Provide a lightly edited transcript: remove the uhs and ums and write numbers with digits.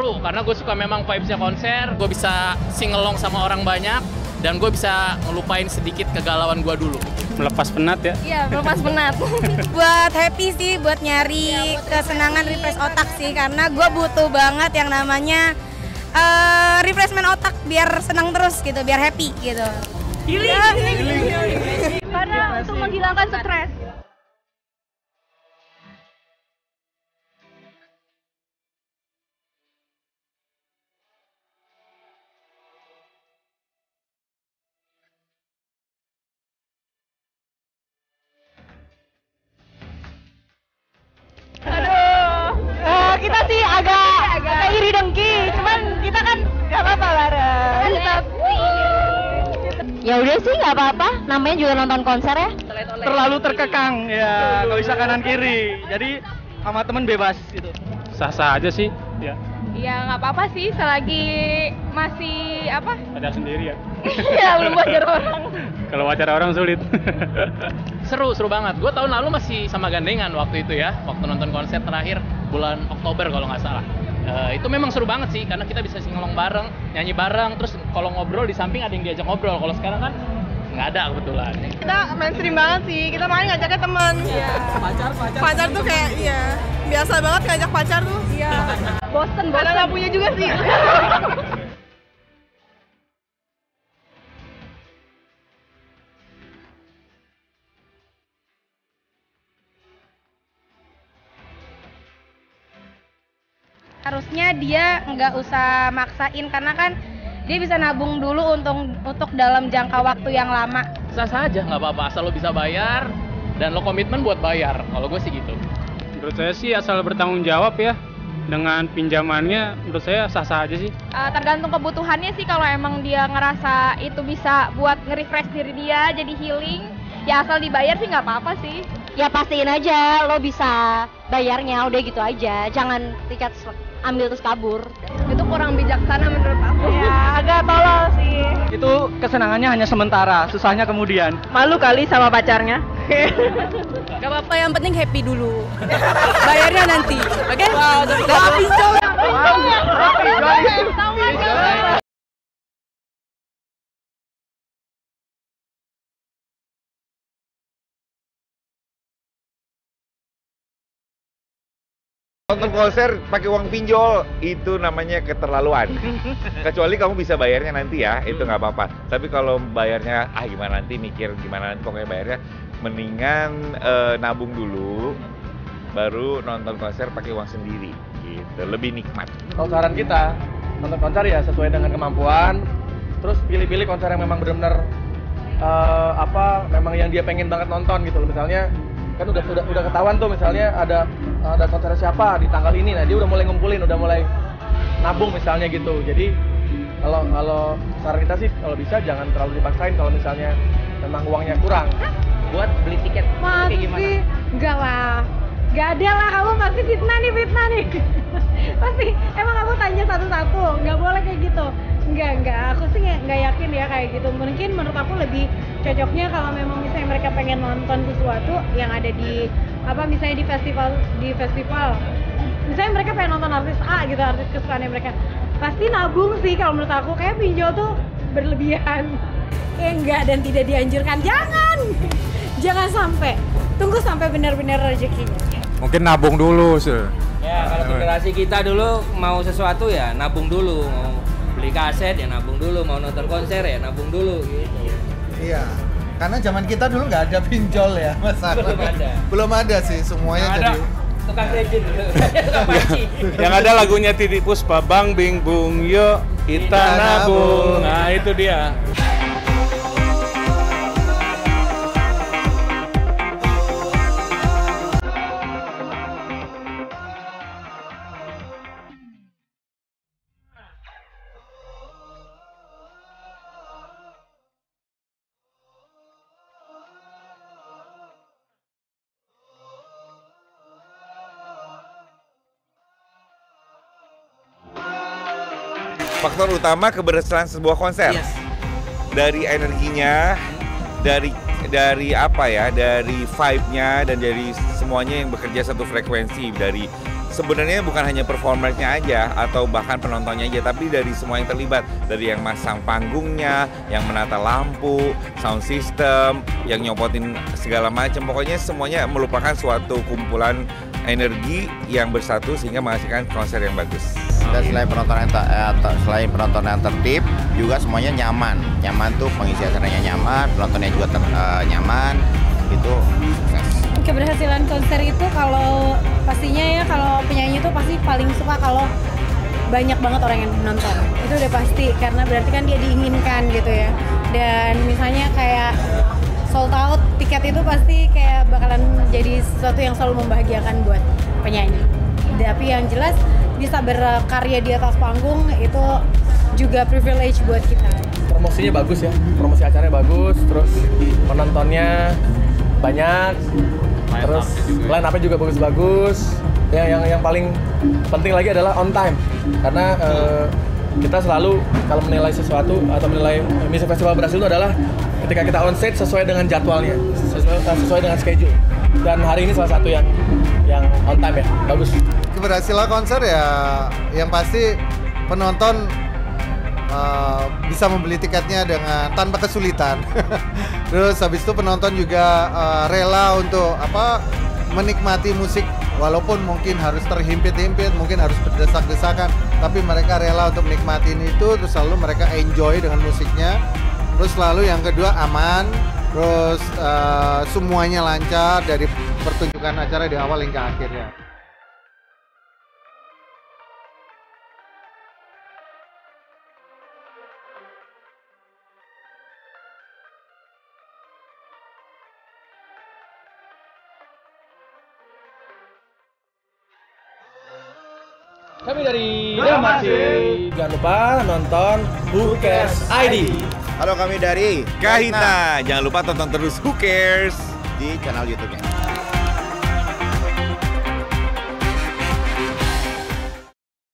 seru karena gue suka memang vibes-nya konser. Gue bisa sing-along sama orang banyak dan gue bisa ngelupain sedikit kegalauan gue dulu. Melepas penat ya? Iya, melepas penat. Buat happy sih, buat nyari kesenangan refresh otak sih, karena gue butuh banget yang namanya refreshment otak biar senang terus gitu, biar happy gitu. Healing. Karena untuk menghilangkan stres. Kita sih agak iri dengki, cuman kita kan nggak apa-apa bareng. Ya udah sih nggak apa-apa, namanya juga nonton konser ya. Terlalu terkekang, ya nggak bisa kanan kiri. Jadi sama temen bebas gitu. Sah-sah aja sih, ya. Ya nggak apa-apa sih, selagi masih apa? Ada sendiri ya. Ya belum wajar orang. Kalau wawancara orang sulit. Seru banget. Gue tahun lalu masih sama gandengan waktu itu ya, waktu nonton konser terakhir bulan Oktober kalau nggak salah. Itu memang seru banget sih, karena kita bisa singelong bareng, nyanyi bareng, terus kalau ngobrol di samping ada yang diajak ngobrol. Kalau sekarang kan nggak ada kebetulan. Kita mainstream banget sih, kita main ngajaknya teman. Iya. Pacar tuh kayak, iya, biasa banget ngajak pacar tuh. Iya. Bosen. Karena nggak punya juga sih. Harusnya dia nggak usah maksain, karena kan dia bisa nabung dulu untuk dalam jangka waktu yang lama. Sah-sah aja, nggak apa-apa, asal lo bisa bayar dan lo komitmen buat bayar. Kalau gue sih gitu. Menurut saya sih asal bertanggung jawab ya. Dengan pinjamannya menurut saya sah-sah aja sih. Tergantung kebutuhannya sih, kalau emang dia ngerasa itu bisa buat nge-refresh diri dia, jadi healing, ya asal dibayar sih nggak apa-apa sih. Ya pastiin aja lo bisa bayarnya, udah gitu aja. Jangan tiket ambil terus kabur. Itu kurang bijaksana menurut aku. Ya agak tolol sih. Itu kesenangannya hanya sementara, susahnya kemudian. Malu kali sama pacarnya. Gak apa-apa, yang penting happy dulu. Bayarnya nanti, oke? Nonton konser pakai uang pinjol itu namanya keterlaluan. Kecuali kamu bisa bayarnya nanti ya, itu nggak apa-apa. Tapi kalau bayarnya gimana nanti, mikir gimana nanti, pokoknya bayarnya mendingan nabung dulu, baru nonton konser pakai uang sendiri, gitu lebih nikmat. Kalau saran kita nonton konser ya sesuai dengan kemampuan, terus pilih-pilih konser yang memang benar-benar memang yang dia pengen banget nonton gitu loh. Misalnya kan udah ketahuan tuh, misalnya ada konser siapa di tanggal ini, nah dia udah mulai ngumpulin, udah mulai nabung misalnya gitu. Jadi kalau saran kita sih kalau bisa jangan terlalu dipaksain kalau misalnya memang uangnya kurang buat beli tiket. Kayak gimana? Enggak lah, enggak ada lah, kamu pasti fitnah nih. Pasti emang kamu tanya satu-satu, nggak boleh kayak gitu. Enggak, aku sih nggak yakin ya kayak gitu. Mungkin menurut aku lebih cocoknya kalau memang misalnya mereka pengen nonton sesuatu yang ada di misalnya di festival. Misalnya mereka pengen nonton artis A gitu, artis kesukaannya mereka. Pasti nabung sih kalau menurut aku, kayak pinjol tuh berlebihan. Enggak, dan tidak dianjurkan. Jangan sampai. Tunggu sampai benar-benar rezekinya. Mungkin nabung dulu sih. Ya, kalau generasi kita dulu mau sesuatu ya nabung dulu, mau beli kaset ya nabung dulu, mau nonton konser ya nabung dulu gitu. Iya, karena zaman kita dulu nggak ada pinjol ya, Mas. Belum ada sih, semuanya ada. jadi Tukang kredit, tukang panci. Yang ada lagunya Titiek Puspa, Bang Bing Bung Yo kita nabung. Nah itu dia. Faktor utama keberhasilan sebuah konser. Yes. Dari energinya, dari dari apa ya, dari vibe-nya dan dari semuanya yang bekerja satu frekuensi, dari sebenarnya bukan hanya performernya aja atau bahkan penontonnya aja, tapi dari semua yang terlibat, dari yang masang panggungnya, yang menata lampu, sound system, yang nyopotin segala macam, pokoknya semuanya merupakan suatu kumpulan energi yang bersatu sehingga menghasilkan konser yang bagus. Dan selain penonton yang tertib, juga semuanya nyaman. Nyaman tuh pengisi acaranya nyaman, penontonnya juga nyaman, itu sukses. Keberhasilan konser itu kalau pastinya ya, kalau penyanyi itu pasti paling suka kalau banyak banget orang yang nonton. Itu udah pasti, karena berarti kan dia diinginkan gitu ya. Dan misalnya kayak sold out tiket itu pasti kayak bakalan jadi sesuatu yang selalu membahagiakan buat penyanyi. Tapi yang jelas bisa berkarya di atas panggung itu juga privilege buat kita. Promosinya bagus ya, promosi acaranya bagus, terus penontonnya banyak, terus line up-nya juga bagus-bagus. Yang paling penting lagi adalah on time, karena kita selalu kalau menilai sesuatu atau menilai Music Festival berhasil itu adalah ketika kita on stage sesuai dengan jadwalnya, sesuai dengan schedule. Dan hari ini salah satu yang on time ya, bagus. Keberhasilan konser ya, yang pasti penonton bisa membeli tiketnya dengan tanpa kesulitan. Terus habis itu penonton juga rela untuk menikmati musik, walaupun mungkin harus terhimpit-himpit, mungkin harus berdesak-desakan, tapi mereka rela untuk menikmati itu. Terus selalu mereka enjoy dengan musiknya. Terus lalu yang kedua aman, terus semuanya lancar dari pertunjukan acara di awal hingga akhirnya. Kami dari Damasi. Jangan lupa nonton Who Cares ID. Halo, kami dari Kahitna. Jangan lupa tonton terus Who Cares di channel YouTube-nya.